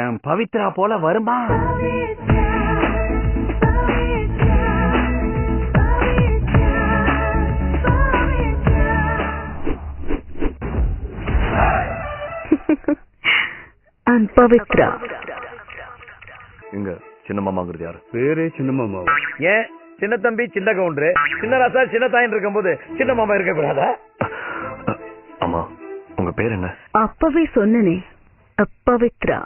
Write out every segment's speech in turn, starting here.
என் பவித்ரா போல வருமா? பவித்ரா இங்க சின்ன மாமாங்கிறது யாரு? பேரே சின்ன மாமா. ஏன் சின்ன தம்பி சின்ன கவுண்டரு, சின்ன ராசா சின்ன தாயின் இருக்கும் போது சின்ன மாமா இருக்க கூடாதா? ஆமா, உங்க பேர் என்ன? அப்பவே சொன்னனே, பவித்ரா.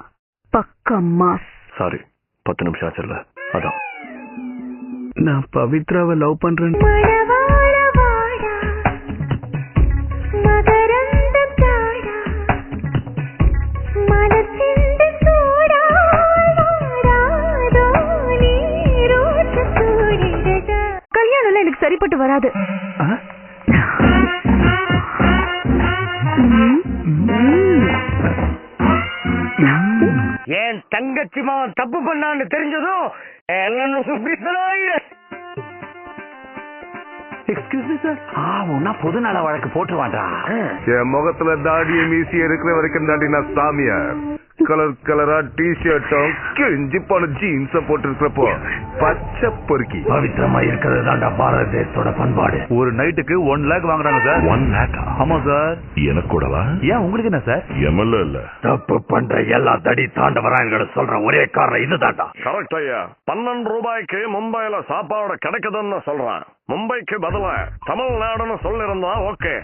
பக்கம் மாஸ். சாரி, 10 நிமிஷம் ஆச்சுல்ல, அதான். நான் பவித்ராவை லவ் பண்றேன். கல்யாணம் எனக்கு சரிப்பட்டு வராது. ஏன் தங்கச்சிமா தப்பு பண்ணான்னு தெரிஞ்சதும் எக்ஸ்கியூஸ் மீ சார். உன்னா பொது நல வழக்கு போட்டுருவான்டா. என் முகத்துல தாடிய மீசி இருக்கிற வரைக்கும் தாண்டி நான் சாமியார். கலர் கலரா டிஷர்ட்டும் கிழிஞ்சு போன ஜீன்ஸ போட்டு இருக்கிறப்போ பச்சை பொறுக்கி பவித்திரமா இருக்கிறது தான்டா பாரத தேசத்தோட பண்பாடு. ஒரு நைட்டுக்கு 1 lakh வாங்குறாங்க சார். 1 lakh? ஆமா சார். எனக்கு கூடவா? ஏன் உங்களுக்கு என்ன சார்? எம்எல்ஏ இல்ல. தப்பு பண்ற எல்லா தடி தாண்டவராயன்களை சொல்ற ஒரே காரணம் இதுதான்டா. கரெக்ட் ஐயா. 12 ரூபாய்க்கு மும்பைல சாப்பாடு கிடைக்குதுன்னு சொல்றான். மும்பைக்கு பதிலா தமிழ்நாடுன்னு சொல்லிருந்தா ஓகே.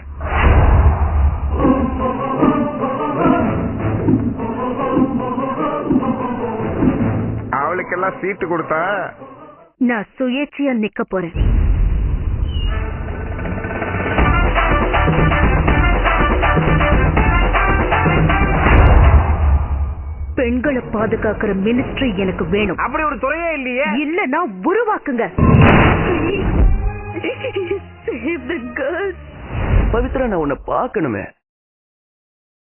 அவளுக்கெல்லாம் சீட்டு கொடுத்தா நான் சுயேட்சையா நிக்க போறேன். பெண்களை பாதுகாக்கிற மினிஸ்ட்ரி எனக்கு வேணும். அப்படி ஒரு துறையே இல்லையே. இல்லன்னா உருவாக்குங்க. பவித்ரா, நான் உன்னை பார்க்கணுமே.